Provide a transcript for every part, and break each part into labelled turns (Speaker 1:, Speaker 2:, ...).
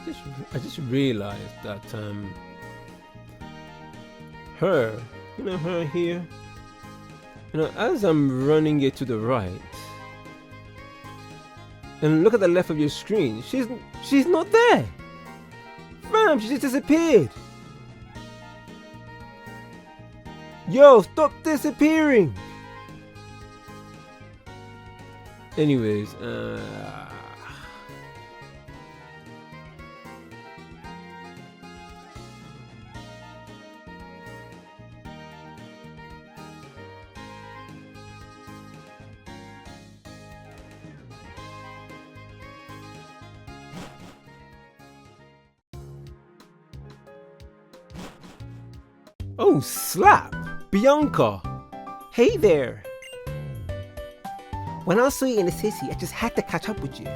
Speaker 1: I just realized that her, her here, as I'm running it to the right, and look at the left of your screen, she's not there. Fam, she just disappeared. Yo, stop disappearing. Anyways, oh slap, Bianca. Hey there. When I saw you in the city, I just had to catch up with you.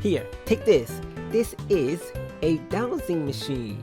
Speaker 1: Here, take this. This is a dowsing machine.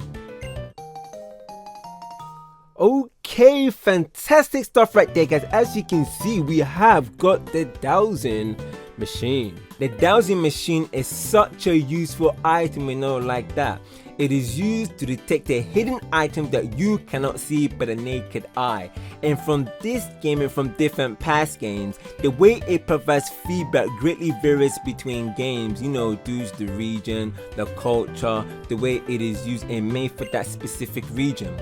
Speaker 1: Okay, fantastic stuff right there, guys. As you can see, we have got the dowsing machine. The dowsing machine is such a useful item, like that. It is used to detect a hidden item that you cannot see by the naked eye. And from this game and from different past games, the way it provides feedback greatly varies between games, due to the region, the culture, the way it is used and made for that specific region.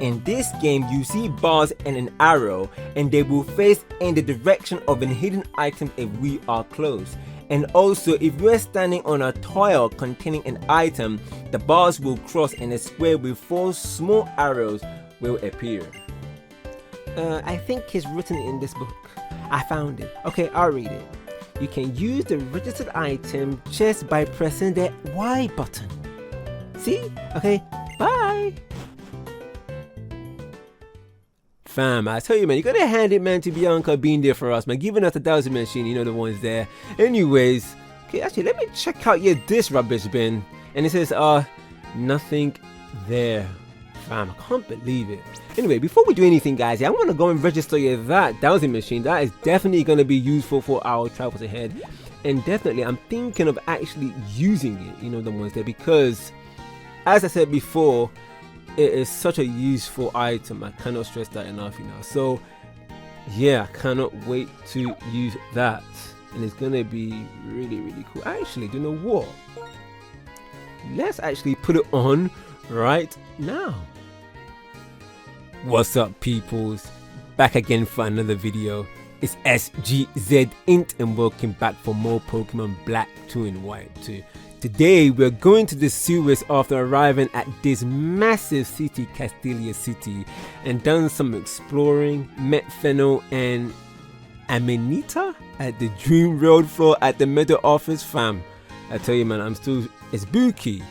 Speaker 1: In this game, you see bars and an arrow, and they will face in the direction of a hidden item if we are close. And also, if you are standing on a tile containing an item, the bars will cross and a square with 4 small arrows will appear. I think it's written in this book. I found it. Okay, I'll read it. You can use the registered item just by pressing the Y button. See? Okay, bye. Fam, I tell you, man, you gotta hand it, man, to Bianca being there for us, man, giving us the dowsing machine, the ones there. Anyways, okay, actually, let me check out this rubbish bin. And it says, nothing there. Fam, I can't believe it. Anyway, before we do anything, guys, I want to go and register that dowsing machine. That is definitely going to be useful for our travels ahead. And definitely, I'm thinking of actually using it, the ones there, because, as I said before, it is such a useful item. I cannot stress that enough, So, yeah, I cannot wait to use that. And it's going to be really, really cool. Actually, do you know what? Let's actually put it on right now. What's up, peoples? Back again for another video. It's SGzEnt and welcome back for more Pokemon Black 2 and White 2. Today we're going to the sewers after arriving at this massive city, Castelia City, and done some exploring, met Fennel and Amanita at the Dream Road floor at the middle office. Fam, I tell you, man, it's Buki.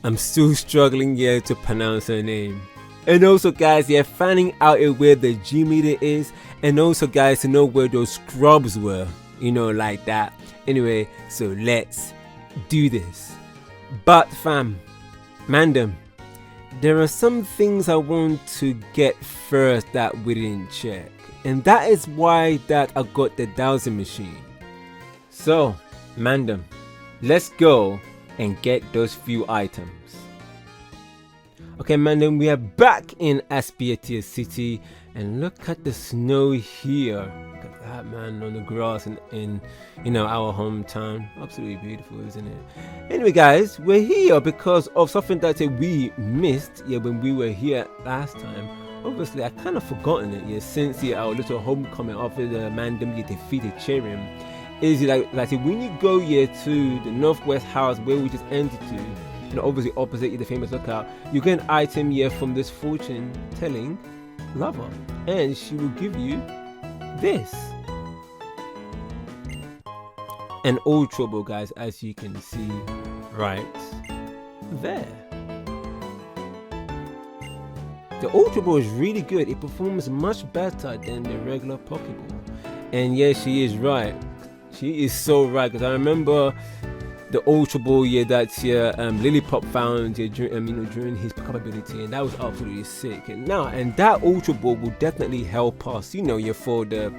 Speaker 1: I'm still struggling here to pronounce her name. And also, guys, finding out where the gym leader is, and also, guys, to know where those scrubs were, like that. Anyway, so let's do this. But fam, Mandem, there are some things I want to get first that we didn't check, and that is why that I got the dowsing machine. So, Mandem, let's go and get those few items. Okay, Mandem, we are back in Castelia City, and look at the snow here. Look at that, man, on the grass in our hometown. Absolutely beautiful, isn't it? Anyway, guys, we're here because of something that we missed when we were here last time. Obviously, I kind of forgotten it since our little homecoming after the Mandem defeated Cherim. Is like when you go to the northwest house where we just entered to, obviously opposite the famous lookout, you get an item from this fortune telling lover, and she will give you this. An old trouble, guys, as you can see right there. The old trouble is really good. It performs much better than the regular Pokeball. And yes, she is right. She is so right, because I remember the Ultra Ball that Lillipop found during his pickup ability, and that was absolutely sick. And that Ultra Ball will definitely help us, for the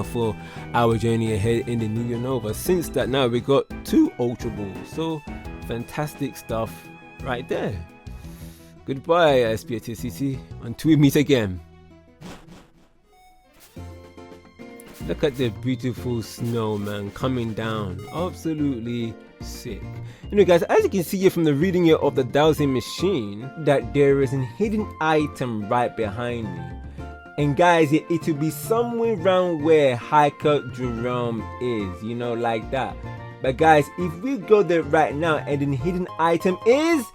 Speaker 1: for our journey ahead in the new Unova. Since that, now we got 2 Ultra Balls, so fantastic stuff right there. Goodbye, SGzEnt, until we meet again. Look at the beautiful snow, man, coming down. Absolutely sick. Guys, as you can see here from the reading here of the Dowsing Machine, that there is a hidden item right behind me. And guys, it will be somewhere around where Hiker Jerome is, like that. But guys, if we go there right now, and the hidden item is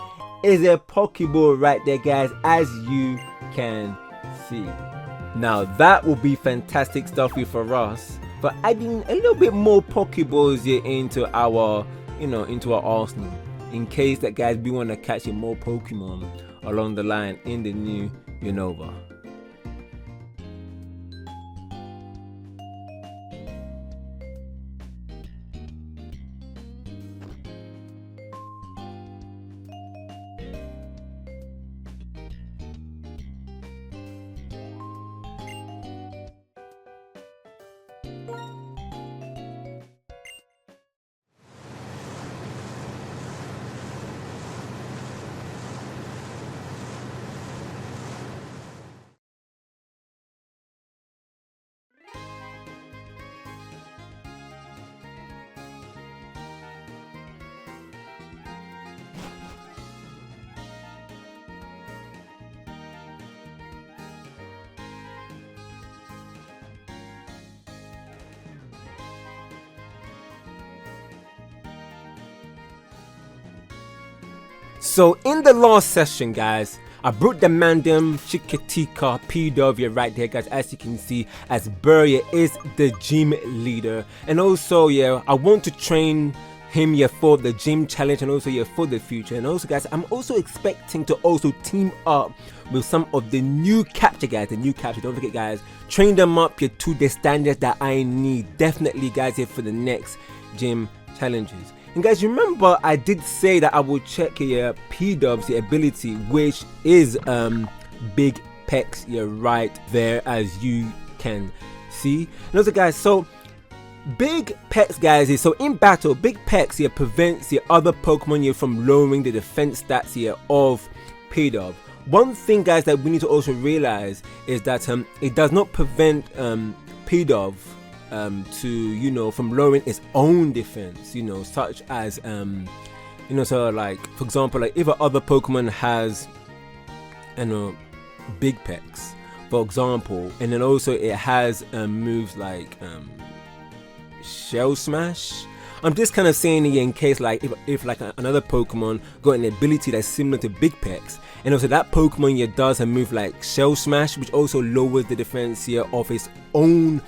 Speaker 1: a Pokeball right there, guys, as you can see. Now that will be fantastic stuff here for us, for adding a little bit more Pokeballs here into our, into our arsenal, in case that, guys, we want to catch more Pokemon along the line in the new Unova. So in the last session, guys, I brought the Mandem Chikatika Pidovia right there, guys, as you can see, as Burrier is the gym leader. And also, yeah, I want to train him here for the gym challenge, and also here for the future. And also, guys, I'm also expecting to also team up with some of the new capture, guys, don't forget, guys, train them up here to the standards that I need, definitely, guys, here for the next gym challenges. And guys, remember I did say that I will check here P-Dub's ability, which is Big Pecs here right there, as you can see. And also, guys, so Big Pecs, guys, is so in battle, Big Pecs here prevents the other Pokemon here from lowering the defense stats here of P-Dub. One thing, guys, that we need to also realize is that it does not prevent P-Dub to from lowering its own defense, such as so, like, for example, like if other Pokemon has Big Pecs, for example, and then also it has moves like Shell Smash. I'm just kind of saying here in case, like, if like another Pokemon got an ability that's similar to Big Pecs, and also that Pokemon here does a move like Shell Smash, which also lowers the defense here of its own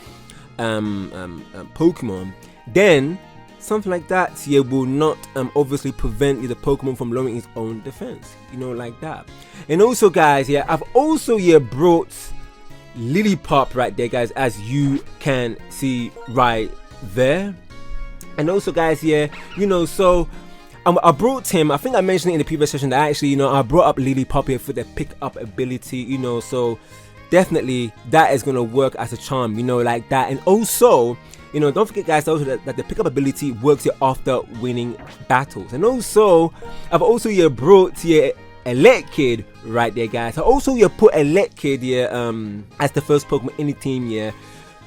Speaker 1: Pokemon, then something like that here will not obviously prevent the Pokemon from lowering its own defense, like that. And also, guys, yeah, I've also here brought Lillipup right there, guys, as you can see right there. And also, guys, yeah, so I brought him, I think I mentioned it in the previous session, that actually, I brought up Lillipup here for the pick up ability, so definitely that is going to work as a charm, like that. And also, don't forget, guys, also that the pickup ability works here after winning battles. And also, I've also here brought here Elekid right there, guys. I also here put Elekid here as the first Pokemon in the team here,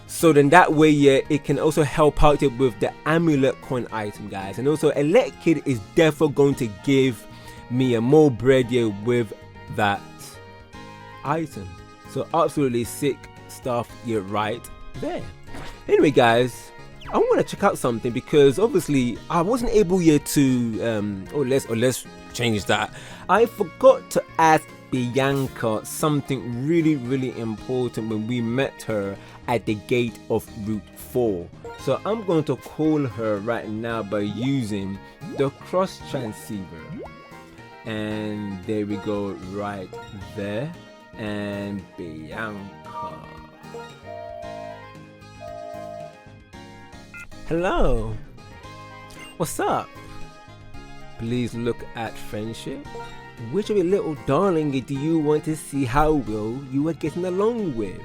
Speaker 1: so then that way here it can also help out here with the amulet coin item, guys. And also Elekid is definitely going to give me a more bread here with that item. So absolutely sick stuff here right there. Anyway, guys, I want to check out something, because obviously I wasn't able here to let's change that. I forgot to ask Bianca something really important when we met her at the gate of Route 4. So I'm going to call her right now by using the cross transceiver. And there we go right there. And Bianca. Hello. What's up? Please look at friendship. Which of your little darling do you want to see how well you are getting along with?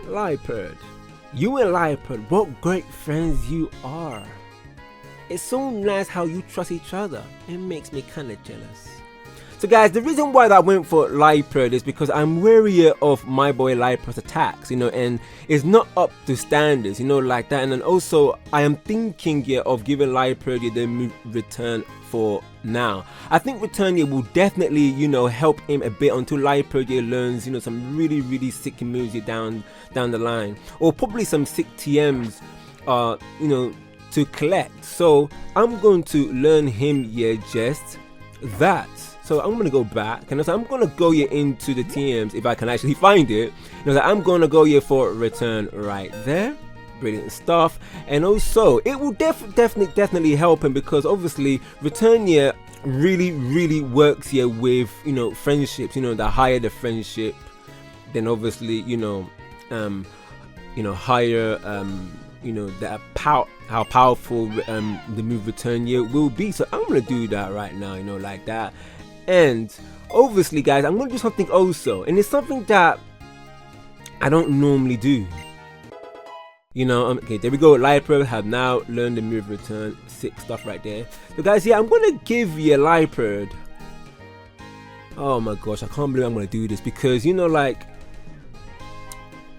Speaker 1: Lipard. You and Lipard, what great friends you are. It's so nice how you trust each other. It makes me kind of jealous. So guys, the reason why I went for Liepard is because I'm wary of my boy Liepard's attacks, you know, and it's not up to standards, you know, like that. And then also I am thinking here of giving Liepard the move return for now. I think return here will definitely, you know, help him a bit until Liepard learns, you know, some really sick moves here down the line, or probably some sick TMs, you know, to collect. So I'm going to learn him here just that. So I'm gonna go back, and I'm gonna go here into the TMs if I can actually find it. You know, I'm gonna go here for return right there. Brilliant stuff. And also it will definitely help him, because obviously return here really works here with, you know, friendships. You know, the higher the friendship, then obviously, you know, higher you know, how powerful the move return here will be. So I'm gonna do that right now, you know, like that. And obviously guys, I'm gonna do something also, and it's something that I don't normally do, you know. Okay, there we go. Liepard have now learned the move return. Sick stuff right there. So guys, yeah, I'm gonna give you a Liepard. Oh my gosh, I can't believe I'm gonna do this, because, you know, like,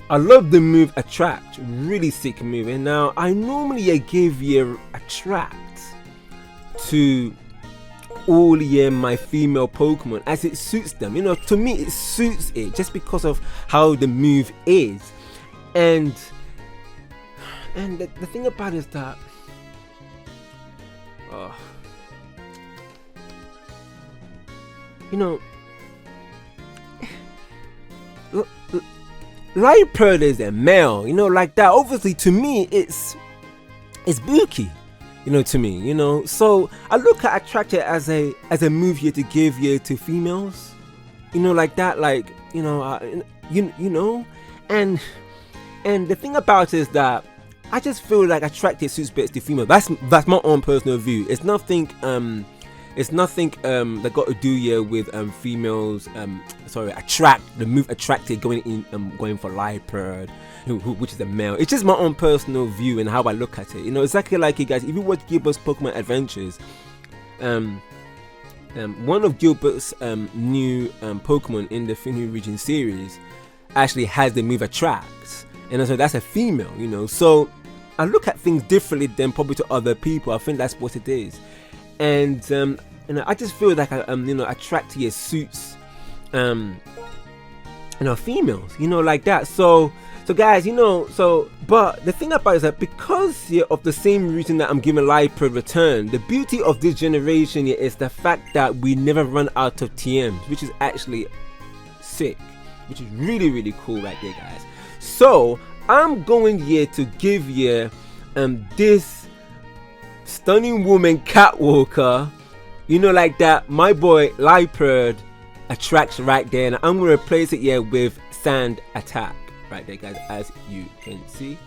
Speaker 1: I love the move attract, really sick move. And now I normally give you attract to all my female Pokemon as it suits them. You know, to me it suits it just because of how the move is. And the thing about it is that you know, Liepard is a male, you know, like that. Obviously to me it's Buki, you know, to me, you know. So I look at attractor as a move here to give here to females, you know, like that, like, you know, you know. And the thing about it is that I just feel like attractor suits best to females. That's my own personal view. It's nothing that got to do here with females. Sorry, attract, the move attracted going for Liepard, which is a male. It's just my own personal view and how I look at it. You know, exactly like you guys. If you watch Gilbert's Pokemon Adventures, one of Gilbert's new Pokemon in the Finny region series actually has the move attract, and so that's a female. You know, so I look at things differently than probably to other people. I think that's what it is. And you know, I just feel like you know, attract here suits you know, females, you know, like that. So guys, you know, but the thing about it is that because of the same reason that I'm giving Liepard return, the beauty of this generation here is the fact that we never run out of TMs, which is actually sick, which is really cool right there, guys. So I'm going here to give you this stunning woman catwalker, you know, like that. My boy Liepard attracts right there, and I'm gonna replace it here with sand attack right there, guys, as you can see.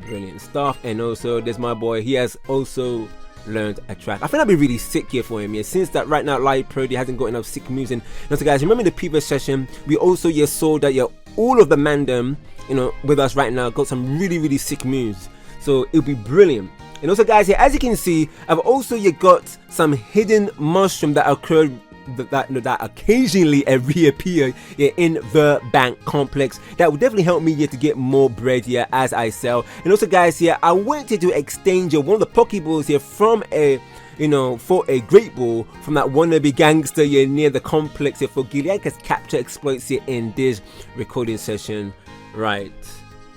Speaker 1: Brilliant stuff. And also there's my boy, he has also learned attract. I think that'd be really sick here for him, yeah, since that right now Liepard hasn't got enough sick moves. And also guys, remember in the previous session we also saw that all of the Mandem, you know, with us right now got some really sick moves, so it'll be brilliant. And also guys, here, as you can see, I've also got some hidden mushroom that occurred that occasionally reappear in the bank complex. That will definitely help me here to get more bread here as I sell. And also guys, here I wanted to exchange one of the Pokeballs here from a, you know, for a Great Ball from that wannabe gangster here near the complex here for Gilead's capture exploits here in this recording session right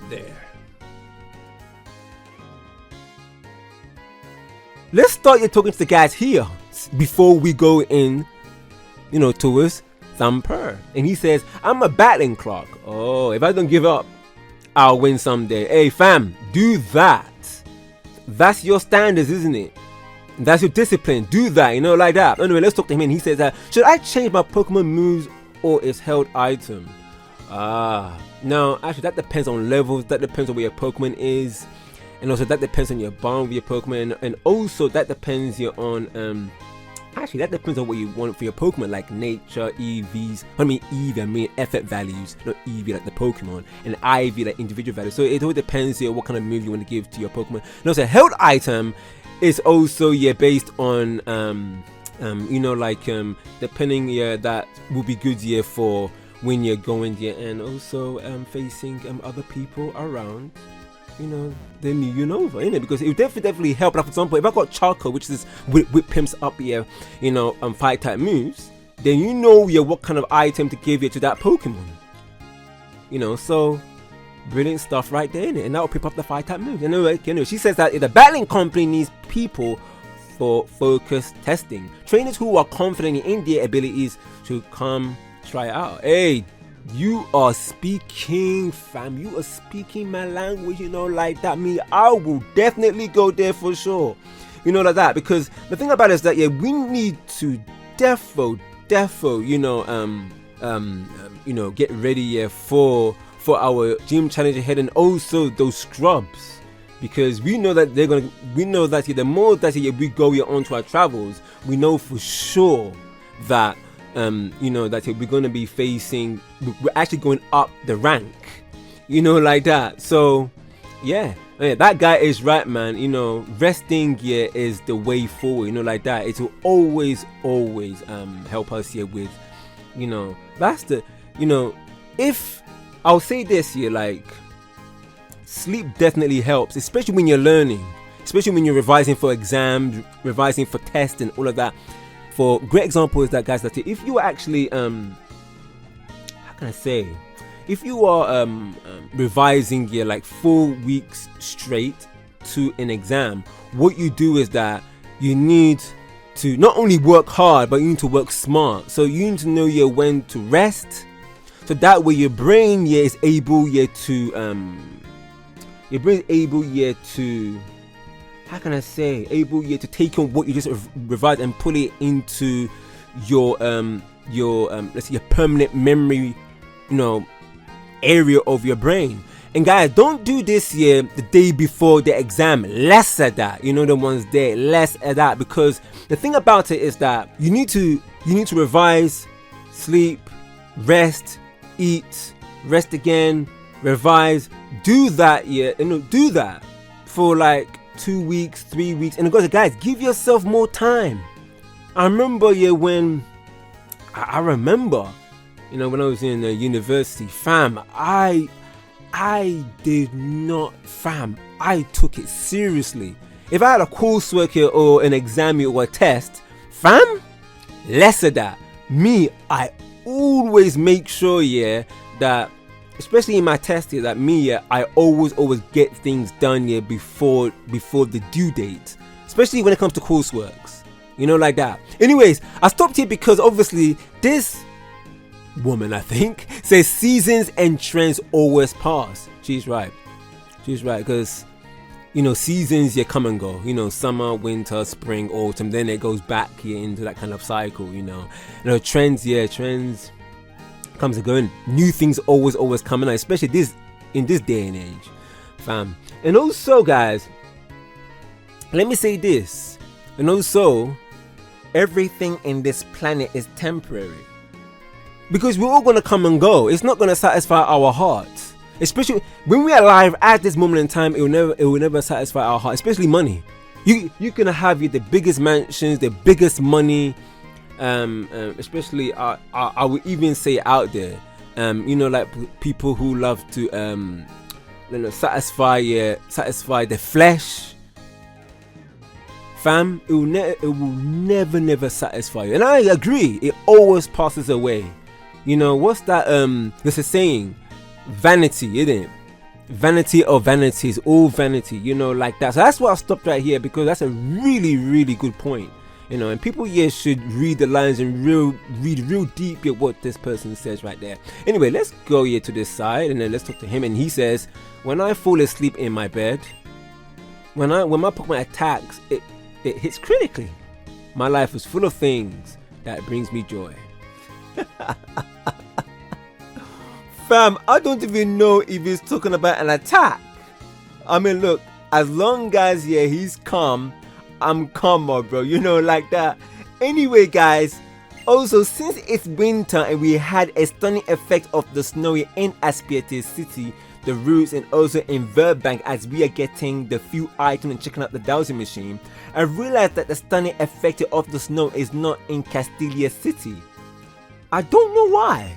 Speaker 1: there. Let's start here talking to the guys here before we go in, you know, towards Thumper. And he says, I'm a battling clock. Oh, if I don't give up, I'll win someday. Hey fam, do that. That's your standards, isn't it? That's your discipline. Do that, you know, like that. Anyway, let's talk to him. And he says that, should I change my Pokemon moves or its held item? No, actually that depends on levels. That depends on where your Pokemon is. And also that depends on your bond with your Pokemon. And also that depends on actually that depends on what you want for your Pokemon, like nature, EVs. I mean effort values, not EV like the Pokemon, and IV like individual values. So it all depends what kind of move you want to give to your Pokemon. And also held item it's also based on you know, like depending that will be good for when you're going and also facing other people around, you know, the new Unova, innit? Because it would definitely help. Like for example, if I got Charco, which is whip pimps up you know, fight type moves, then you know what kind of item to give to that Pokemon, you know. So brilliant stuff right there, innit? And that will pick up the fight type moves. Anyway, she says that the battling company needs people for focus testing, trainers who are confident in their abilities to come try it out. Hey, you are speaking, fam, you are speaking my language, you know, like that. Me, I will definitely go there for sure, you know, like that. Because the thing about it is that we need to defo, you know, you know, get ready for our gym challenge ahead, and also those scrubs. Because we know that the more that we go onto our travels, we know for sure that you know, that we're going to be facing, we're actually going up the rank, you know, like that. So yeah, that guy is right, man. You know, resting is the way forward, you know, like that. It will always help us with, you know, that's the, you know, if I'll say this like sleep definitely helps, especially when you're learning, especially when you're revising for exams, revising for tests and all of that. For great example is that, guys, that if you are actually how can I say, if you are revising like 4 weeks straight to an exam, what you do is that you need to not only work hard, but you need to work smart. So you need to know when to rest, so that way your brain is able to how can I say, able to take on what you just revised and put it into your let's say your permanent memory, you know, area of your brain. And guys, don't do this the day before the exam. Less of that, you know, the ones there, less of that. Because the thing about it is that you need to revise, sleep, rest, eat, rest again, revise, do that, do that for like 2 weeks, 3 weeks. And guys, give yourself more time. I remember when I remember, you know, when I was in university, fam, I did not, fam, I took it seriously. If I had a coursework or an exam or a test, fam, less of that. Me, I always make sure that, especially in my test that I always get things done before the due date, especially when it comes to courseworks, you know, like that. Anyways, I stopped here because obviously this woman, I think, says seasons and trends always pass. She's right, because, you know, seasons come and go, you know, summer, winter, spring, autumn, then it goes back into that kind of cycle, you know. Trends comes and going. New things always coming out, especially in this day and age, fam. And also, guys, let me say this, and also everything in this planet is temporary, because we're all gonna come and go. It's not gonna satisfy our hearts, especially when we're alive at this moment in time. It will never satisfy our heart, especially money. You can have the biggest mansions, the biggest money, especially I would even say out there, you know, like people who love to you know, satisfy the flesh, fam. It will never satisfy you. And I agree, it always passes away. You know, what's that there's a saying, vanity, isn't it? Vanity of vanities, all vanity, you know, like that. So that's why I stopped right here, because that's a really good point. You know, and people should read the lines and read real deep at what this person says right there. Anyway, let's go to this side and then let's talk to him. And he says, when I fall asleep in my bed, when my Pokemon attacks, it hits critically. My life is full of things that brings me joy. Fam, I don't even know if he's talking about an attack. I mean, look, as long as he's calm, I'm calmer, bro, you know, like that. Anyway, guys, also, since it's winter and we had a stunning effect of the snowy in Castelia City the routes, and also in Virbank as we are getting the few items and checking out the Dowsing Machine, I realized that the stunning effect of the snow is not in Castelia City. I don't know why.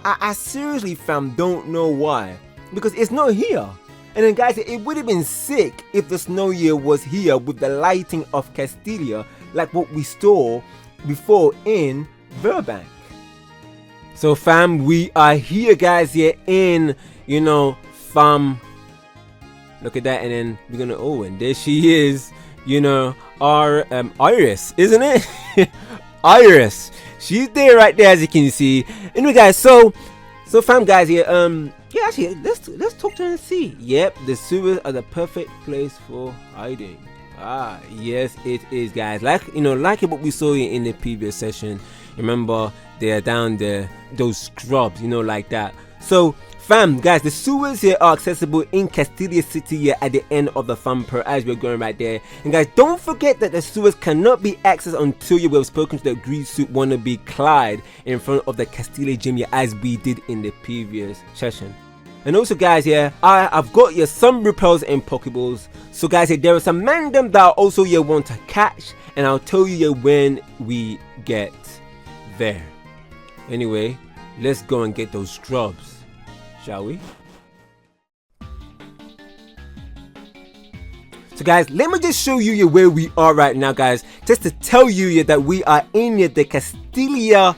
Speaker 1: I seriously, fam, don't know why. Because it's not here. And then guys, it would have been sick if the snow year was here with the lighting of Castelia like what we saw before in Virbank. So fam, we are here guys, here in, you know, fam, look at that, and then we're gonna, oh, and there she is, you know, our Iris, isn't it? Iris, she's there right there as you can see. Anyway guys, so fam guys here, yeah, actually let's talk to her and see. Yep, the sewers are the perfect place for hiding. Ah, yes it is guys, like, you know, like what we saw in the previous session. Remember, they're down there, those scrubs, you know, like that. So fam guys, the sewers here are accessible in Castelia City here at the end of the thumper as we're going right there. And guys, don't forget that the sewers cannot be accessed until you have spoken to the green suit wannabe Clyde in front of the Castelia gym here, as we did in the previous session. And also guys, here I've got here some repels and Pokeballs. So guys, here there are some random that I also here want to catch, and I'll tell you here when we get there. Anyway, let's go and get those scrubs, shall we? So guys, let me just show you here where we are right now guys, just to tell you here that we are in here the Castelia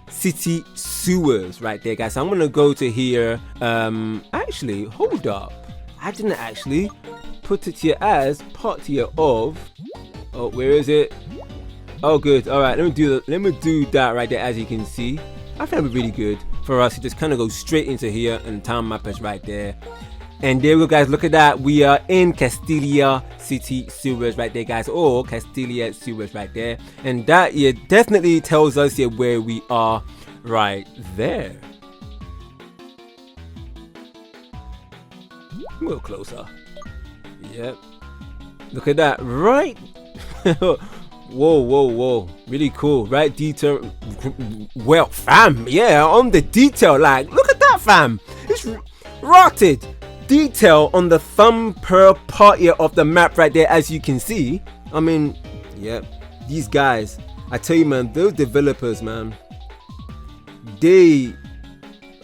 Speaker 1: City sewers right there guys. So I'm gonna go to here. Actually, hold up, I didn't actually put it here as part here of, oh, where is it? Oh good, all right, let me do that right there. As you can see, I think it'll be really good for us to just kind of go straight into here, and town map is right there. And there we go guys, look at that, we are in Castelia City sewers right there guys, or Castelia Sewers right there. And that here definitely tells us here where we are right there. A little closer. Yep, look at that, right? Whoa, really cool, right? Detail, well fam, yeah, on the detail, like, look at that fam, it's rotted detail on the thumper part here of the map right there, as you can see. I mean, yeah, these guys, I tell you man, those developers man, they,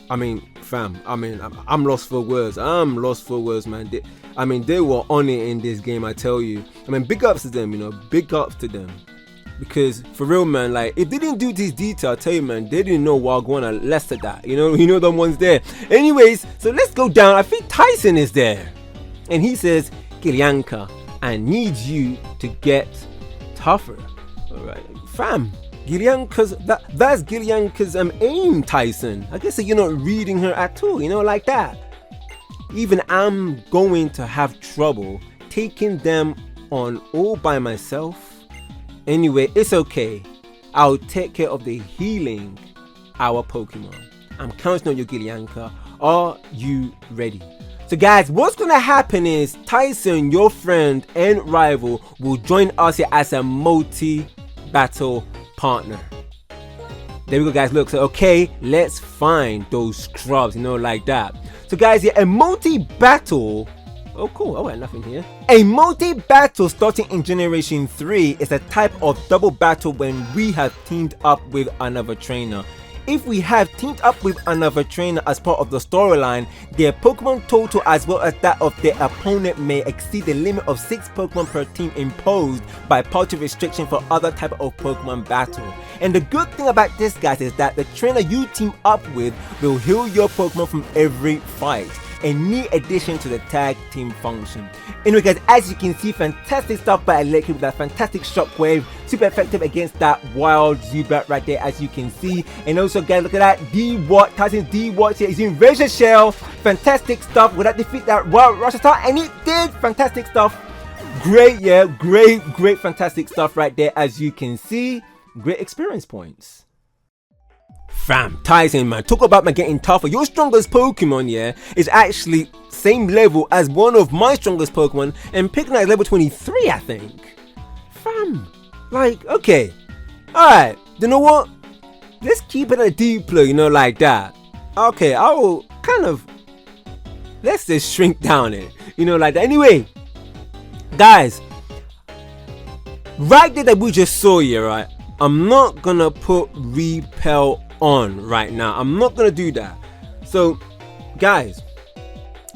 Speaker 1: I mean fam, I mean, I'm lost for words, man. They were on it in this game, I tell you. I mean, big ups to them, you know, big ups to them. Because for real man, like, if they didn't do this detail, I tell you man, they didn't know what going on less of that, you know them ones there. Anyways, so let's go down. I think Tyson is there, and he says, Gillianka, I need you to get tougher. All right, fam, Gillianka's, that's Gillianka's aim, Tyson. I guess you're not reading her at all, you know, like that. Even I'm going to have trouble taking them on all by myself. Anyway, it's okay. I'll take care of the healing our Pokemon. I'm counting on you, Gillianka. Are you ready? So guys, what's gonna happen is Tyson, your friend and rival, will join us here as a multi-battle partner. There we go guys, look, so okay, let's find those scrubs, you know, like that. So guys, yeah, a multi-battle, oh cool, oh, nothing here. A multi-battle starting in Generation 3 is a type of double battle when we have teamed up with another trainer. If we have teamed up with another trainer as part of the storyline, their Pokemon total as well as that of their opponent may exceed the limit of 6 Pokemon per team imposed by party restriction for other type of Pokemon battle. And the good thing about this guys is that the trainer you team up with will heal your Pokemon from every fight, a neat addition to the tag team function. Anyway guys, as you can see, fantastic stuff by Electric with that fantastic shockwave, super effective against that wild Zubat right there, as you can see. And also guys, look at that D-Watt, Tyson D-Watt here is in Razor Shell, fantastic stuff. Will that defeat that wild Rush Attack? And it did, fantastic stuff. Great, yeah, great, fantastic stuff right there, as you can see. Great experience points. Fam, Tyson man, talk about my getting tougher. Your strongest Pokemon, yeah, is actually same level as one of my strongest Pokemon, and Pigna is level 23, I think. Fam, like, okay, alright, you know what? Let's keep it a deep play, you know, like that. Okay, I will kind of let's just shrink down it, you know, like that. Anyway, guys, right there that we just saw here, right, I'm not gonna put repel on right now. I'm not gonna do that. So guys,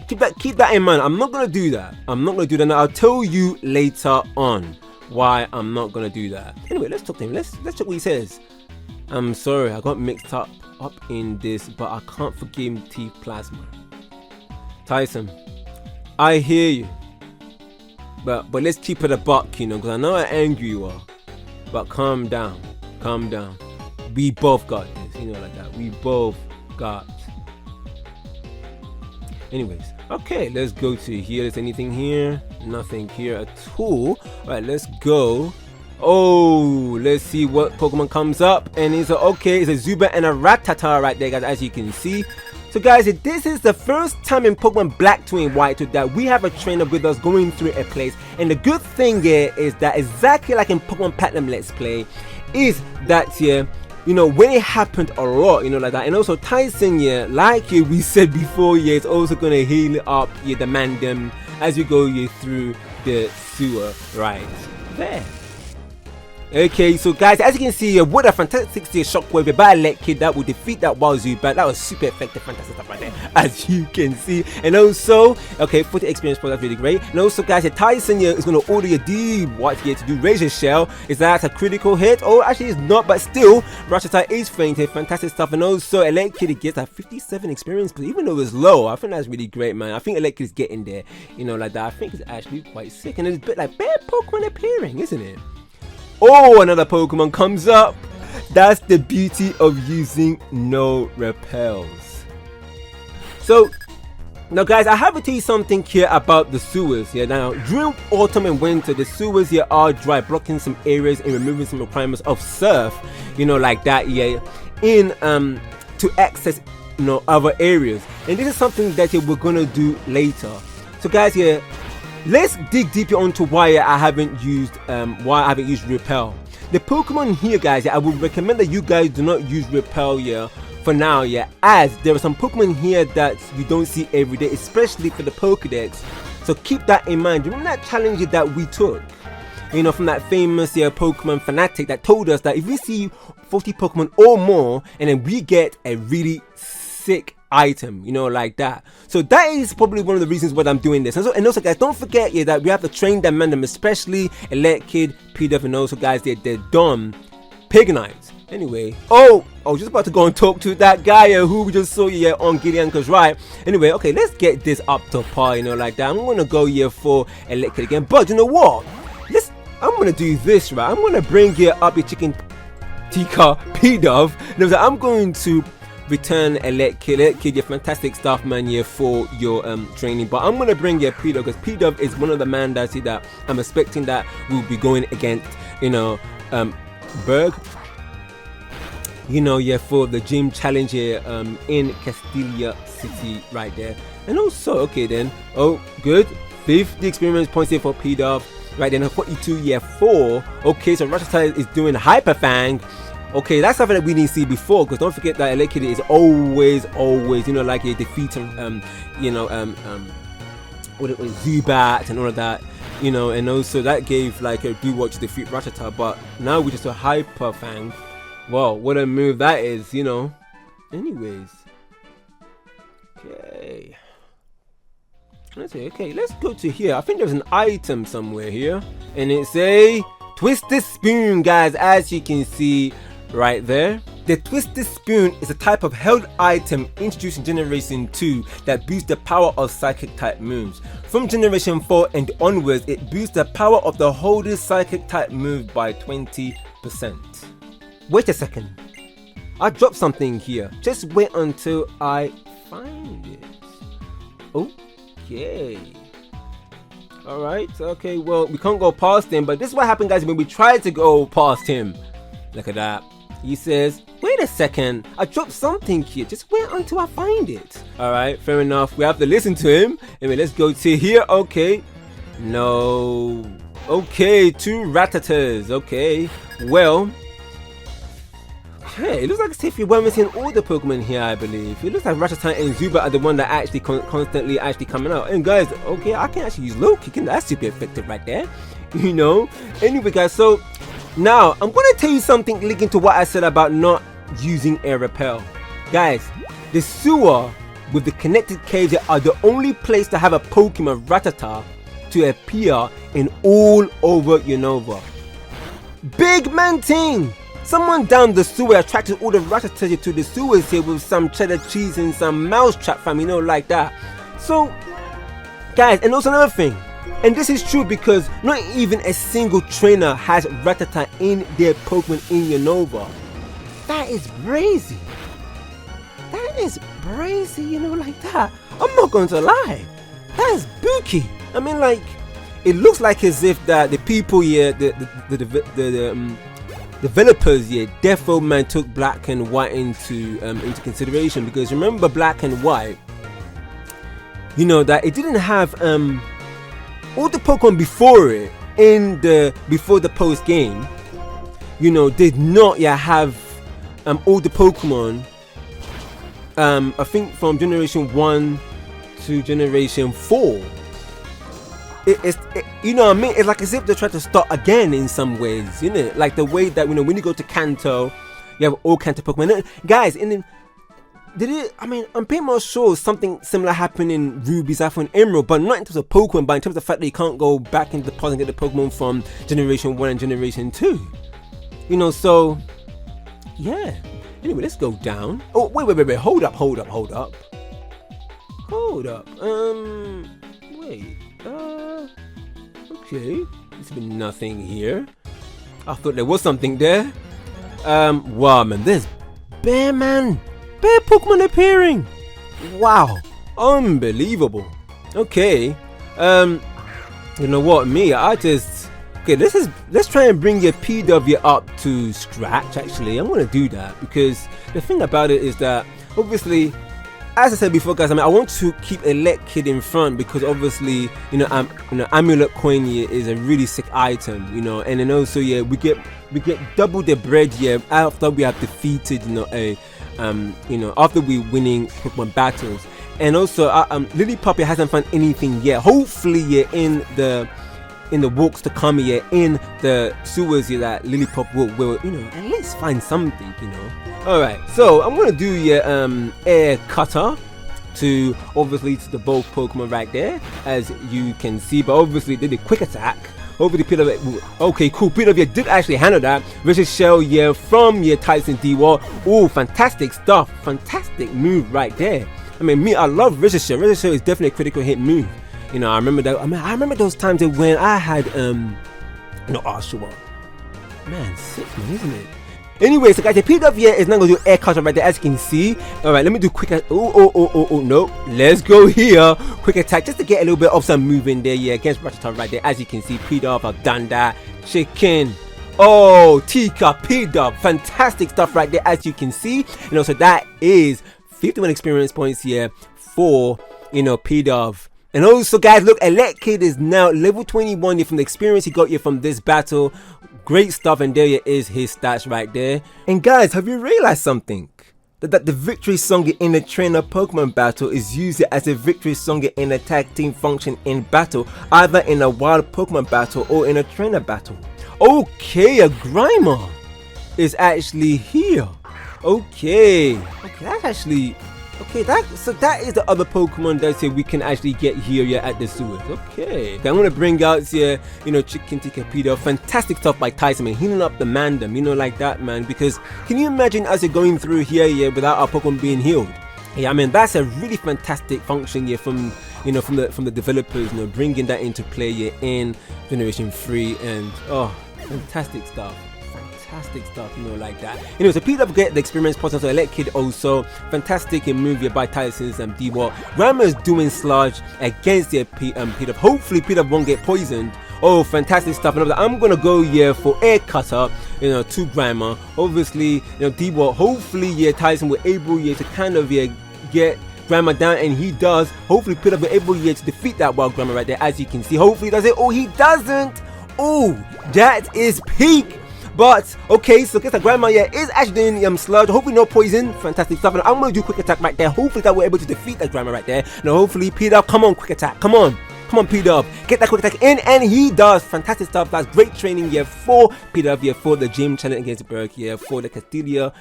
Speaker 1: keep that in mind. I'm not gonna do that. Now I'll tell you later on why I'm not gonna do that. Anyway, let's talk to him. Let's check what he says. I'm sorry, I got mixed up in this, but I can't forgive T Plasma. Tyson, I hear you, but let's keep it a buck, you know, because I know how angry you are. But calm down. We both got this, you know, like that. We both got. Anyways, okay, let's go to here. Is anything here? Nothing here at all. Alright, let's go. Oh, let's see what Pokemon comes up. And it's okay, it's a Zubat and a Rattata right there, guys, as you can see. So guys, this is the first time in Pokemon Black 2 and White 2 that we have a trainer with us going through a place. And the good thing here is that exactly like in Pokemon Platinum Let's Play, is that here, you know, when it happened a lot, you know, like that. And also Tyson, yeah, like we said before, yeah, it's also gonna heal up the Mandem as you go through the sewer right there. Okay, so guys, as you can see, what a fantastic shockwave by Elekid that will defeat that wild Zubat. That was super effective, fantastic stuff right there, as you can see. And also, okay, for the experience point, that's really great. And also, guys, Tyson here is going to order your D White here to do Razor Shell. Is that a critical hit? Oh, actually, it's not, but still, Rattata is fainted, fantastic stuff. And also, Elekid gets a 57 experience, but even though it's low, I think that's really great, man. I think Elekid is getting there, you know, like that. I think it's actually quite sick, and it's a bit like bad Pokemon appearing, isn't it? Oh, another Pokemon comes up. That's the beauty of using no repels. So now guys, I have to tell you something here about the sewers here. Now during autumn and winter, the sewers here are dry, blocking some areas and removing some requirements of surf, you know, like that, yeah, in to access, you know, other areas. And this is something that we're gonna do later. So guys, here, let's dig deeper onto why I haven't used repel. The Pokemon here, guys, I would recommend that you guys do not use repel here for now, yeah, as there are some Pokemon here that you don't see every day, especially for the Pokédex. So keep that in mind. Remember that challenge that we took, you know, from that famous Pokemon fanatic that told us that if we see 40 Pokemon or more, and then we get a really sick item, you know, like that. So that is probably one of the reasons why I'm doing this. And also guys, don't forget that we have to train them random, especially Elekid, Pidove, and also guys, they're dumb Pignites. Anyway, oh, I was just about to go and talk to that guy who we just saw on Gideonka's right. Anyway, okay, let's get this up to par, you know, like that. I'm gonna go here for Elekid again, but you know what? I'm gonna do this, right? I'm gonna bring here up your chicken tikka Pidove. I'm going to return Elekid, your fantastic stuff, man, here for your training. But I'm gonna bring your Pidove because Pidove is one of the man that I'm expecting that will be going against, you know, Berg, you know, yeah, for the gym challenge here in Castelia City right there. And also, okay then, oh good, 50 experience points here for Pidove right then, 42 year 4. Okay, so Rattata is doing Hyper Fang. Okay, that's something that we didn't see before, because don't forget that Elekid is always, you know, like a defeating, you know, what it was, Zubat and all of that, you know, and also that gave like a do watch defeat Rattata, but now we just a Hyper Fang. Wow, what a move that is, you know. Anyways, okay, let's see. Okay, let's go to here. I think there's an item somewhere here, and it's a TwistedSpoon, guys, as you can see right there. The TwistedSpoon is a type of held item introduced in Generation 2 that boosts the power of Psychic type moves. From Generation 4 and onwards, it boosts the power of the holder's Psychic type move by 20%. Wait a second, I dropped something here. Just wait until I find it. Okay. Alright, okay, well, we can't go past him, but this is what happened, guys, when we tried to go past him. Look at that. He says, wait a second, I dropped something here. Just wait until I find it. Alright, fair enough. We have to listen to him. Anyway, let's go to here. Okay. No. Okay, 2 Rattatas. Okay. Well, Okay, it looks like if we're missing all the Pokemon here, I believe. It looks like Rattata and Zubat are the one that actually constantly coming out. And guys, okay, I can actually use low kicking. That's super effective right there. You know. Anyway, guys, so now I'm gonna tell you something linking to what I said about not using air repel. Guys, the sewer with the connected caves are the only place to have a Pokemon Rattata to appear in all over Unova. Big man thing! Someone down the sewer attracted all the Rattatas to the sewers here with some cheddar cheese and some mousetrap, fam, you know, like that. So, guys, and also another thing, and this is true because not even a single trainer has Rattata in their Pokemon in Unova. That is crazy. That is crazy, you know, like that. I'm not going to lie. That is spooky. I mean, like, it looks like as if that the people here, the developers here, defo man took black and white into consideration, because remember black and white, you know, that it didn't have all the Pokemon before it before the post game, you know, did not yet have all the Pokemon. I think from generation 1 to generation 4. You know what I mean? It's like as if they're trying to start again in some ways, you know, like the way that, you know, when you go to Kanto, you have all Kanto Pokemon. Guys, and then I mean, I'm pretty much sure something similar happened in Ruby, Sapphire, and Emerald, but not in terms of Pokemon, but in terms of the fact that you can't go back into the past and get the Pokemon from generation 1 and generation 2. You know, so yeah. Anyway, let's go down. Oh, wait, hold up. Wait. Okay. There's been nothing here. I thought there was something there. Wow, man, there's bear Pokemon appearing. Wow, unbelievable. Okay. You know what, okay, let's try and bring your PW up to scratch. Actually, I'm gonna do that because the thing about it is that obviously, as I said before, guys, I mean, I want to keep Elekid in front because obviously, you know, Amulet Coin here is a really sick item, you know, and then also, yeah, we get double the bread here after we have defeated, you know, after we winning Pokemon battles, and also, Lily Puppy hasn't found anything yet. Hopefully, yeah, in the walks to come here in the sewers here, that Lillipup will, you know, at least find something, you know. Alright, so I'm gonna do your air cutter to obviously to the both Pokemon right there, as you can see, but obviously did a quick attack. Hopefully okay, cool, Peter did actually handle that. Vicious Shell, yeah, from your Tyson D-Wall. Oh, fantastic stuff, fantastic move right there. I mean, I love Vicious Shell. Vicious Shell is definitely a critical hit move. You know, I remember that. I mean, I remember those times when I had, you know, Oshawott. Man, sick, man, isn't it? Anyway, so guys, the PW is not going to do air cutter right there, as you can see. Alright, let me do quick. No. Let's go here. Quick attack, just to get a little bit of some moving there, yeah, against Rattata right there. As you can see, P-Dub, I've done that. Chicken. Oh, Tika, P-Dub. Fantastic stuff right there, as you can see. And also, that is 51 experience points here for, you know, P-Dub. And also, guys, look, Elekid is now level 21 from the experience he got here from this battle. Great stuff, and there is his stats right there. And guys, have you realized something? That the victory song in a trainer Pokemon battle is used as a victory song in a tag team function in battle, either in a wild Pokemon battle or in a trainer battle. Okay, a Grimer is actually here. Okay, that's actually... Okay, that is the other Pokemon that say we can actually get here at the sewers. Okay, I'm gonna bring out here, you know, Chicken Tikapito. Fantastic stuff by Tyson, man, healing up the Mandem, you know, like that, man. Because can you imagine us going through here without our Pokemon being healed? Yeah, I mean, that's a really fantastic function here from, you know, from the developers, you know, bringing that into play here in Generation 3, and oh, fantastic stuff. Fantastic stuff, you know, like that. You know, so Peter get the experience process. So Elekid also fantastic in move here by Tyson's D-Wall. Grimer is doing sludge against the Peter. Hopefully Peter won't get poisoned. Oh, fantastic stuff. And I'm gonna go here for air cutter, you know, to Grimer. Obviously, you know, D-Wall. Hopefully, yeah, Tyson will able to kind of get Grimer down, and he does. Hopefully Peter will able to defeat that wild Grimer right there, as you can see. Hopefully he does it. Oh, he doesn't. Oh, that is peak. But okay, so guess the grandma here is actually doing sludge. Hopefully no poison. Fantastic stuff. And I'm gonna do quick attack right there. Hopefully that we're able to defeat that grandma right there. Now hopefully P-Dub, come on, quick attack, come on. Come on, P-Dub, get that quick attack in, and he does. Fantastic stuff. That's great training here for P-Dub here for the gym challenge against Berk here for the Castelia,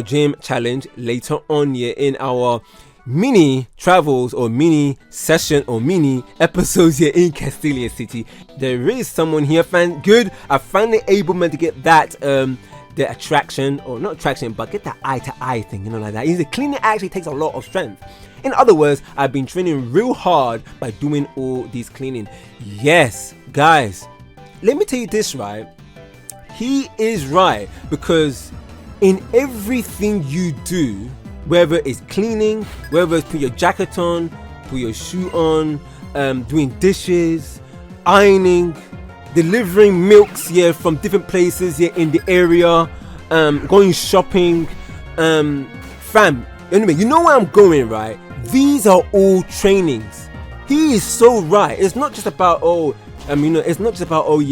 Speaker 1: gym challenge later on here in our mini travels or mini session or mini episodes here in Castelia City. There is someone here, good. I finally able to get that the attraction, or not attraction, but get that eye to eye thing, like that. The cleaning actually takes a lot of strength. In other words, I've been training real hard by doing all these cleaning. Yes, guys, let me tell you this, right? He is right, because in everything you do, whether it's cleaning, whether it's put your jacket on, put your shoe on, doing dishes, ironing, delivering milks here from different places here in the area, going shopping, fam, anyway, you know where I'm going, right? These are all trainings. He is so right. It's not just about it's not just about like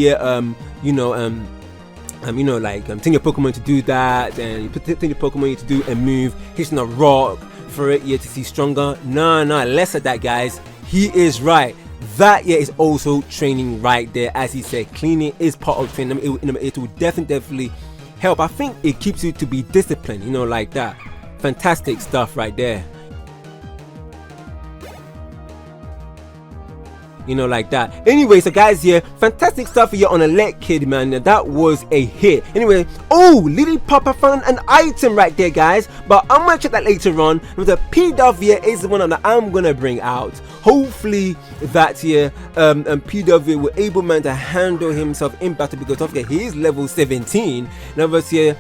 Speaker 1: telling your Pokemon to do that, and you tell your Pokemon to do a move, hitting a rock for it to see stronger. No, less of that, guys. He is right. That is also training right there. As he said, cleaning is part of training. It will definitely help. I think it keeps you to be disciplined, like that. Fantastic stuff right there. Like that. Anyway, so guys, here, fantastic stuff here on a Let Kid, man. That was a hit. Anyway, Lily Papa found an item right there, guys, but I'm gonna check that later on. The P-Dub here is the one that I'm gonna bring out. Hopefully that here P-Dub will able, man, to handle himself in battle, because don't forget he is level 17. And obviously here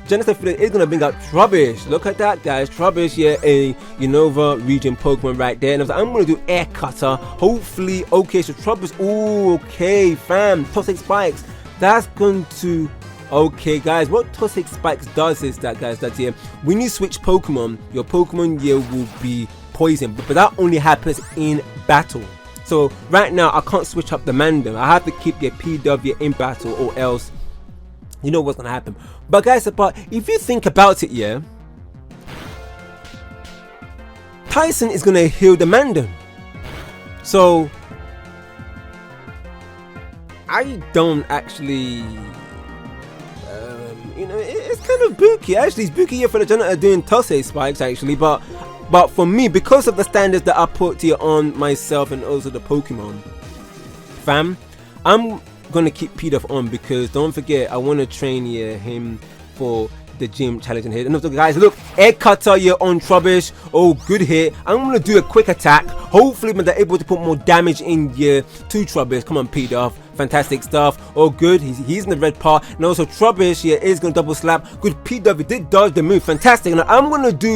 Speaker 1: Genesis is gonna bring out Trubbish. Look at that, guys. Trubbish here, a Unova region Pokemon right there. And I'm gonna do Air Cutter. Hopefully, okay, so Trubbish. Okay, fam. Toxic Spikes. That's going to. Okay, guys. What Toxic Spikes does is that, guys, that here, when you switch Pokemon, your Pokemon here will be poisoned, but that only happens in battle. So right now, I can't switch up the Mandem. I have to keep the P-Dub here in battle, or else. You know what's gonna happen. But guys, if you think about it, Tyson is gonna heal the Mandem. So I don't actually it's kind of spooky. Actually, it's spooky here for the Janitor doing Toxic Spikes actually, but for me, because of the standards that I put here on myself and also the Pokemon, fam, I'm gonna keep P-Dub on, because don't forget I want to train him for the gym challenge in here. And also, guys, look, Air Cutter here on Trubbish. Good hit. I'm gonna do a quick attack. Hopefully they're able to put more damage in here to Trubbish. Come on, P-Dub. Fantastic stuff. Good. He's in the red part. And also Trubbish here is gonna double slap. Good. P-Dub, he did dodge the move. Fantastic. And I'm gonna do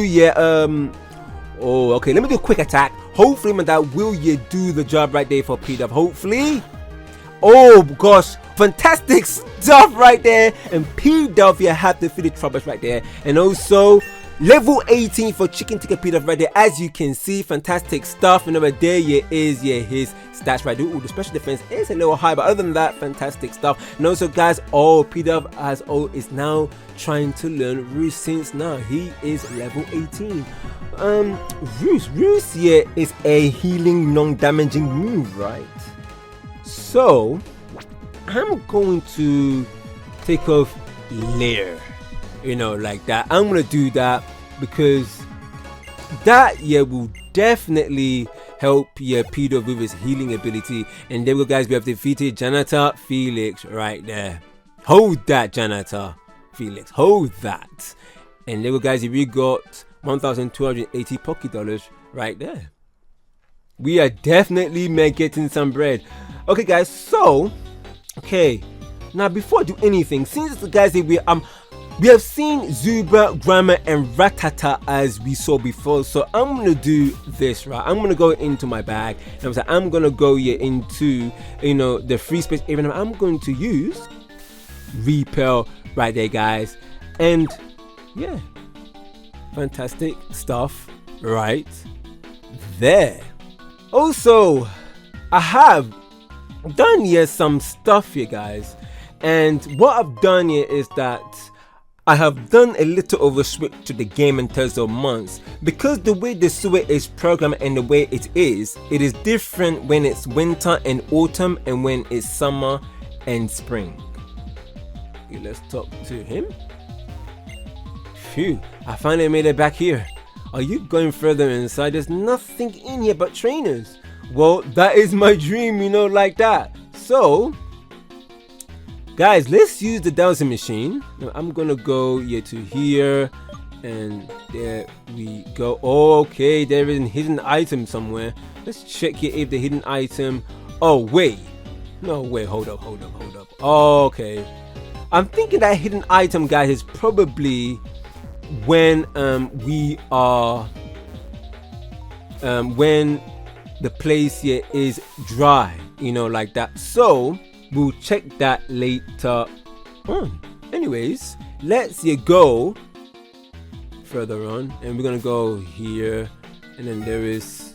Speaker 1: okay, let me do a quick attack. Hopefully that will do the job right there for P-Dub. Hopefully. Oh gosh, fantastic stuff right there. And P-Dub here have defeated Trubbish right there. And also level 18 for Chicken Ticket P-Dub right there. As you can see, fantastic stuff. And over there is his stats right there. The special defense is a little high, but other than that, fantastic stuff. And also, guys, P-Dub is now trying to learn Roost, since now he is level 18. Roost here is a healing, non-damaging move, right? So I'm going to take off Lair, like that. I'm gonna do that because that will definitely help P-Dub with his healing ability. And there we go, guys, we have defeated Janitor Felix right there. Hold that, Janitor Felix, hold that. And there we go, guys, we got 1,280 Poké dollars right there. We are definitely getting some bread. Okay, guys, so now before I do anything, since the guys here we have seen Zuba, Grammar, and Ratata as we saw before, so I'm gonna do this, right? I'm gonna go into my bag, and I'm gonna go here into the free space area, and I'm going to use Repel right there, guys. And yeah, fantastic stuff right there. Also, I have done some stuff here, guys, And what I've done here is that I have done a little of a switch to the game in terms of months, because the way the sewer is programmed and the way it is different when it's winter and autumn and when it's summer and spring. Okay, let's talk to him. Phew, I finally made it back here. Are you going further inside? There's nothing in here but trainers. Well, that is my dream, you know, like that. So guys, let's use the Dowsing Machine. Now, I'm gonna go here to here, and there we go. Okay, there is a hidden item somewhere. Let's check here if the hidden item. Oh wait, no wait, hold up. Okay, I'm thinking that hidden item, guys, is probably when we are when the place here is dry, you know, like that. So we'll check that later on. Anyways, let's go further on, and we're gonna go here, and then there is,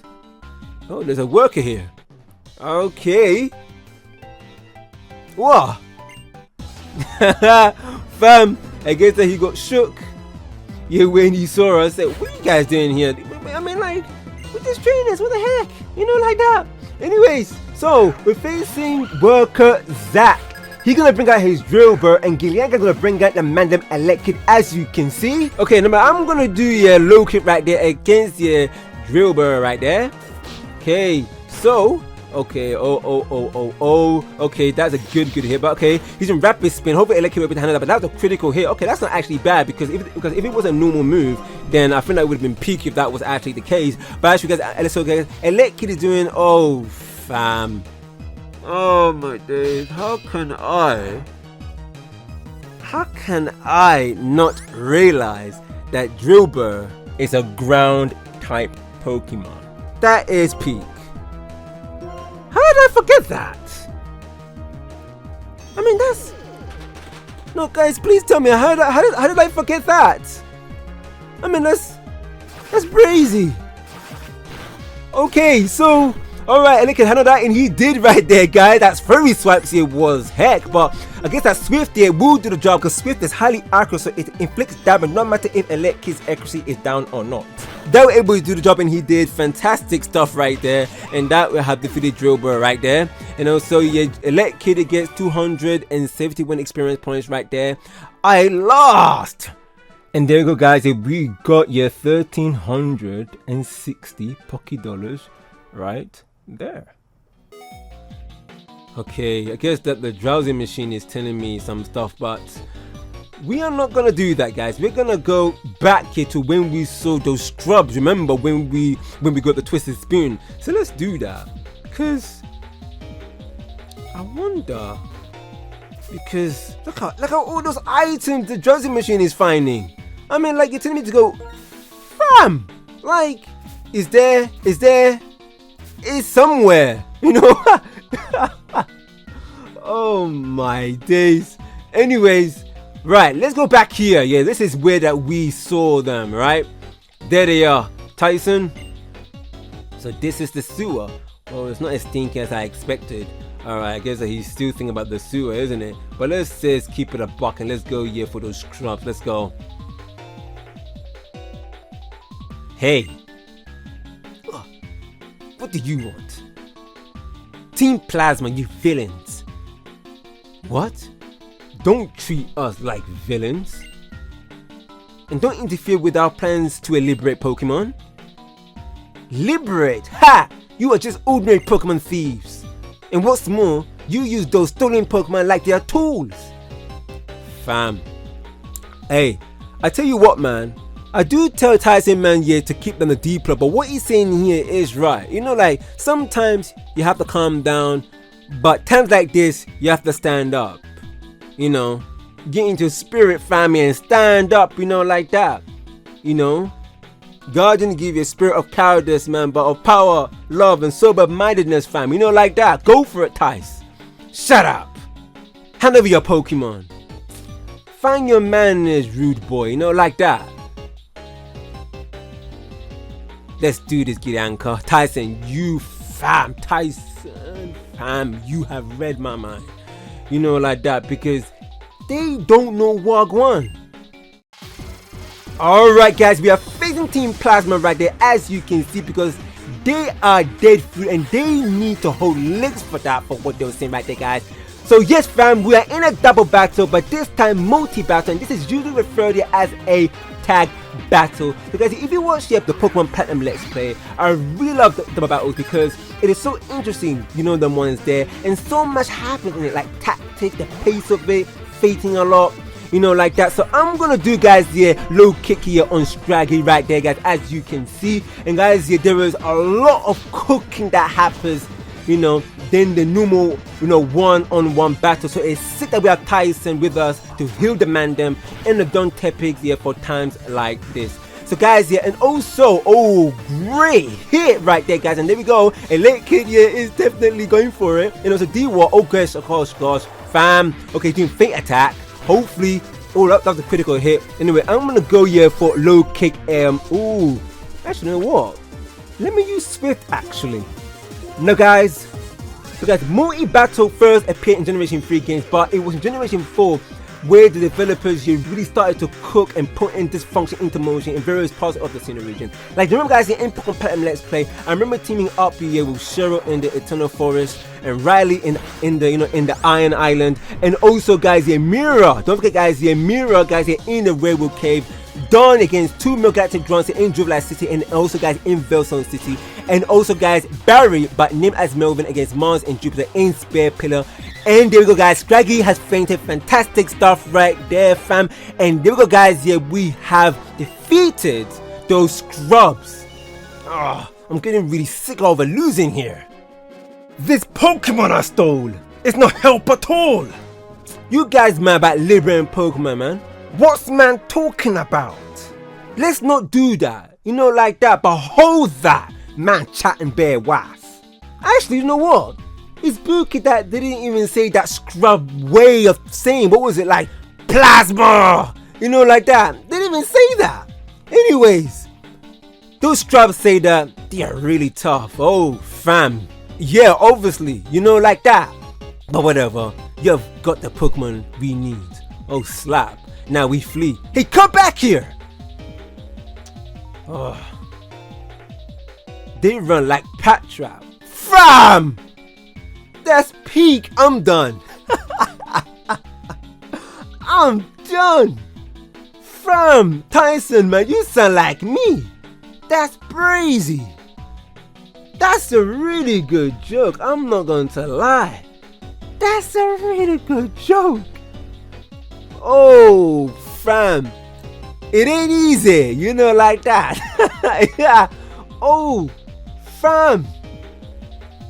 Speaker 1: oh, there's a worker here. Okay. Whoa. Fam, I guess that he got shook. Yeah, when he saw us, said, "What are you guys doing here?" I mean, like, with these trainers, what the heck? You know, like that. Anyways, so we're facing worker Zach. He's gonna bring out his drill bird, and Gillian's gonna bring out the Mandem Electric, as you can see. Okay, now I'm gonna do your low kick right there against your drill bird right there. Okay, so okay, okay, that's a good hit. But okay, he's in rapid spin. Hopefully Electric will be handled, but that was a critical hit. Okay, that's not actually bad, because if it was a normal move, then I think that would have been peak if that was actually the case. But as you guys, so guys, Electric is doing, oh fam, oh my days, how can I not realize that Drillbur is a ground type Pokemon? That is peak. How did I forget that? I mean, that's, no guys, please tell me, how did I forget that? I mean, that's crazy. Okay, so alright, Ellie can handle that, and he did right there, guys. That's Furry Swipes here was heck, but I guess that Swift here will do the job, because Swift is highly accurate, so it inflicts damage no matter if Elekid's accuracy is down or not. They were able to do the job, and he did fantastic stuff right there, and that will have defeated Drillbur right there. And also, yeah, Elekid gets 271 experience points right there. I lost! And there you go, guys. We got your 1,360 Poké dollars right there. Okay, I guess that the Dowsing Machine is telling me some stuff, but we are not gonna do that, guys. We're gonna go back here to when we saw those scrubs. Remember when we got the TwistedSpoon? So let's do that, because I wonder, because look how all those items the Dowsing Machine is finding. I mean, like, you're telling me to go, fam, like, is somewhere, you know? Oh my days. Anyways, right, let's go back here. Yeah, this is where that we saw them, right? There they are, Tyson. So this is the sewer. Well, it's not as stinky as I expected. Alright, I guess that he's still thinking about the sewer, isn't it? But let's just keep it a buck, and let's go here for those scrubs. Let's go. Hey, what do you want? Team Plasma, you villains. What? Don't treat us like villains. And don't interfere with our plans to liberate Pokemon. Liberate? Ha! You are just ordinary Pokemon thieves. And what's more, you use those stolen Pokemon like they are tools. Fam. Hey, I tell you what, man. I do tell Tyson man here to keep them the D plug, but what he's saying here is right. You know, like, sometimes you have to calm down, but times like this, you have to stand up. You know, get into spirit, family, and stand up, you know, like that. You know, God didn't give you a spirit of cowardice, man, but of power, love, and sober-mindedness, fam. You know, like that. Go for it, Tice. Shut up. Hand over your Pokemon. Find your manners, rude boy. You know, like that. Let's do this, Gianca. Tyson, you fam. Tyson, fam, you have read my mind. you know, like that, because they don't know Wagwan. Alright guys, we are facing Team Plasma right there, as you can see, because they are dead fruit and they need to hold licks for that, for what they were saying right there, guys. So yes fam, we are in a double battle, but this time multi-battle, and this is usually referred to as a tag battle, because if you watch the Pokemon Platinum Let's Play, I really love the double battles because it is so interesting, you know, the ones there, and so much happens in it, like tactics, the pace of it, fating a lot, you know, like that. So I'm gonna do, guys, low kick here on Scraggy right there, guys, as you can see. And guys, there is a lot of cooking that happens, you know, then the normal, you know, one-on-one battle. So it's sick that we have Tyson with us to heal the Mandem and the Don Tepics for times like this. So guys, and also, oh, great hit right there, guys, and there we go. A late kid is definitely going for it. And also D-War, oh gosh, fam. Okay, doing feint attack. Hopefully, oh, that was a critical hit. Anyway, I'm gonna go for low kick. Ooh, actually, you know what? Let me use Swift actually. No, guys. So guys, multi-battle first appeared in Generation 3 games, but it was in Generation 4 where the developers really started to cook and put in this function into motion in various parts of the Sinnoh region. Like, remember guys, in Pokémon Platinum Let's Play, I remember teaming up here with Cheryl in the Eternal Forest and Riley in the, you know, in the Iron Island, and also guys, Mira. Don't forget guys, Mira guys, in the Railroad Cave. Done against 2 Galactic drones in Jubilife City, and also guys in Velson City, and also guys Barry but named as Melvin against Mars and Jupiter in Spear Pillar. And there we go guys, Scraggy has fainted. Fantastic stuff right there fam. And there we go guys, we have defeated those scrubs. I'm getting really sick of losing here. This Pokemon I stole is no help at all. You guys mad about liberating Pokemon, man? What's man talking about? Let's not do that, you know, like that. But hold that, man chatting bare was. Actually, you know what? It's spooky that they didn't even say that scrub way of saying, what was it, like plasma? You know, like that. They didn't even say that. Anyways, those scrubs say that they are really tough. Oh, fam. Yeah, obviously, you know, like that. But whatever, you've got the Pokemon we need. Oh, slap. Now we flee. Hey, come back here! Oh. They run like Patra. Fam! That's peak. I'm done. I'm done. Fam, Tyson, man, you sound like me. That's crazy. That's a really good joke. I'm not going to lie. That's a really good joke. Oh, fam, it ain't easy, you know, like that. Yeah. Oh, fam.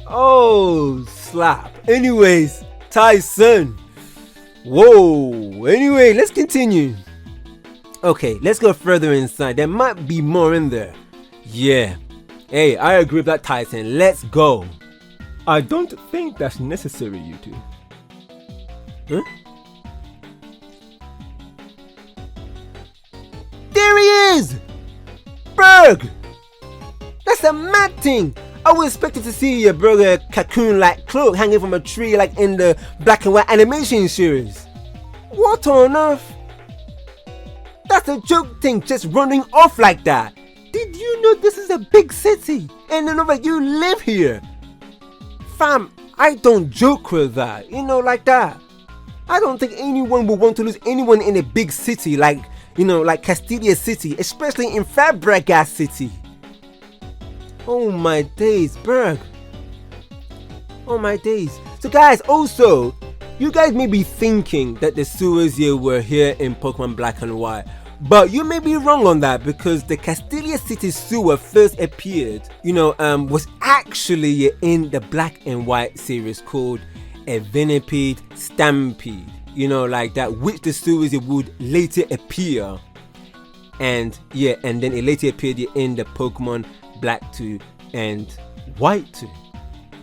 Speaker 1: Oh, slap. Anyways, Tyson. Whoa. Anyway, let's continue. Okay, let's go further inside. There might be more in there. Yeah. Hey, I agree with that, Tyson. Let's go. I don't think that's necessary, you two. Huh? There he is! Berg! That's a mad thing! I was expecting to see a burger cocoon-like cloak hanging from a tree like in the black and white animation series. What on earth? That's a joke thing, just running off like that. Did you know this is a big city? And Unova, you live here. Fam, I don't joke with that, you know, like that. I don't think anyone would want to lose anyone in a big city like, you know, like Castelia City, especially in Virbank City. Oh my days, Berg. Oh my days. So guys, also, you guys may be thinking that the sewers here were here in Pokemon Black and White. But you may be wrong on that, because the Castelia City sewer first appeared, you know, was actually in the Black and White series called a Venipede Stampede, you know, like that, which the sewers would later appear. And yeah, and then it later appeared in the Pokemon Black 2 and White 2.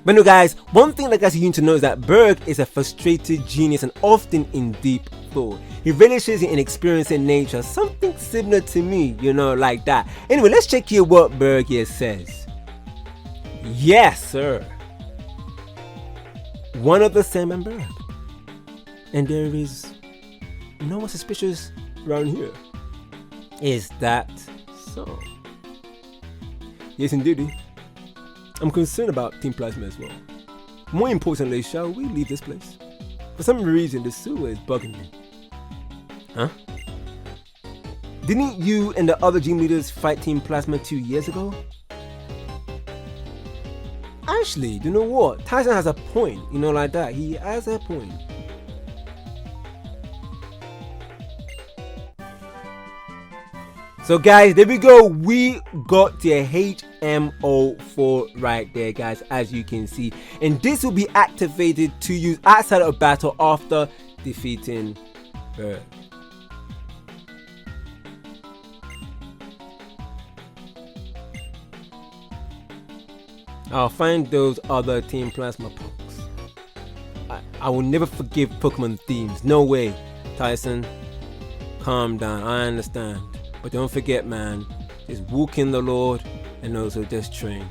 Speaker 1: But no guys, one thing that guys you need to know is that Berg is a frustrated genius and often in deep thought. He relishes in experiencing nature, something similar to me, you know, like that. Anyway, let's check here what Berg here says. Yes, sir. One of the same and Berg. and there is no one suspicious around here. Is that so? Yes, indeed. I'm concerned about Team Plasma as well. More importantly, shall we leave this place? For some reason, the sewer is bugging me. Huh? Didn't you and the other gym leaders fight Team Plasma 2 years ago? Actually, you know what? Tyson has a point, like that. He has a point. So guys, there we go. We got the HM04 right there, guys, as you can see. And this will be activated to use outside of battle after defeating her. I'll find those other Team Plasma punks. I will never forgive Pokemon themes. No way. Tyson, calm down. I understand. But don't forget, man, just walk in the Lord and also just train.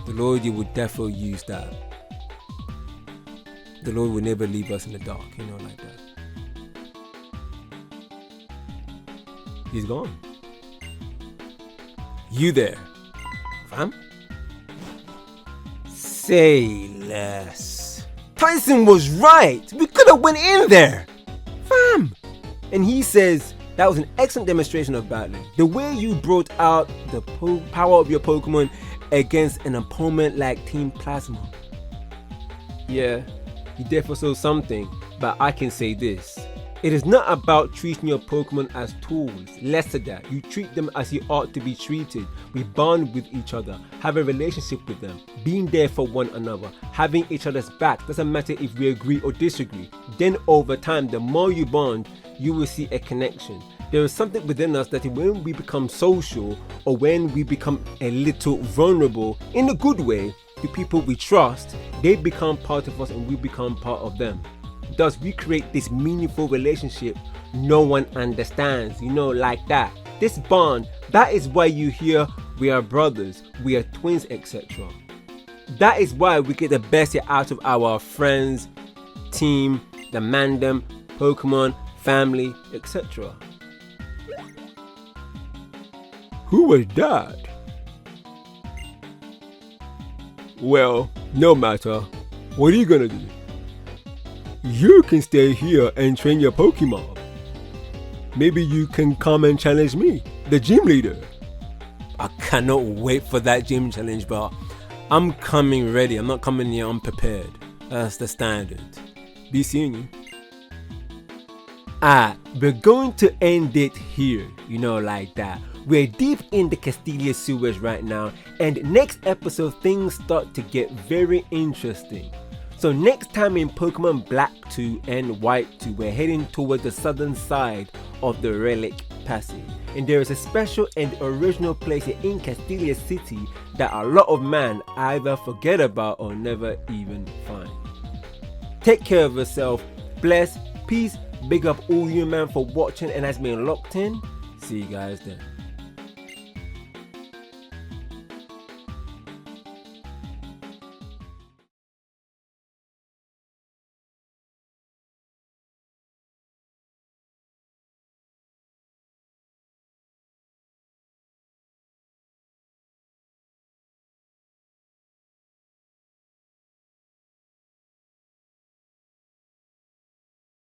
Speaker 1: The Lord, you will definitely use that. The Lord will never leave us in the dark, like that. He's gone. You there, fam? Say less. Tyson was right. We could have went in there, fam. And he says, that was an excellent demonstration of battling. The way you brought out the power of your Pokemon against an opponent like Team Plasma. Yeah, you definitely saw something, but I can say this. It is not about treating your Pokemon as tools. Less of that. You treat them as you ought to be treated. We bond with each other, have a relationship with them, being there for one another, having each other's back. Doesn't matter if we agree or disagree. Then over time, the more you bond, you will see a connection. There is something within us that when we become social or when we become a little vulnerable in a good way to people we trust, they become part of us and we become part of them. Thus we create this meaningful relationship no one understands, like that. This bond, that is why you hear we are brothers, we are twins, etc. That is why we get the best out of our friends, team, the mandem, Pokemon, family, etc. Who was that? Well, no matter. What are you gonna do? You can stay here and train your Pokemon. Maybe you can come and challenge me, the gym leader. I cannot wait for that gym challenge, but I'm coming ready. I'm not coming here unprepared. That's the standard. Be seeing you. We're going to end it here, like that. We're deep in the Castelia Sewers right now, and next episode things start to get very interesting. So next time in Pokemon Black 2 and White 2, we're heading towards the southern side of the Relic Passage. And there is a special and original place in Castelia City that a lot of men either forget about or never even find. Take care of yourself, bless, peace, big up all you man for watching and has been locked in. See you guys then.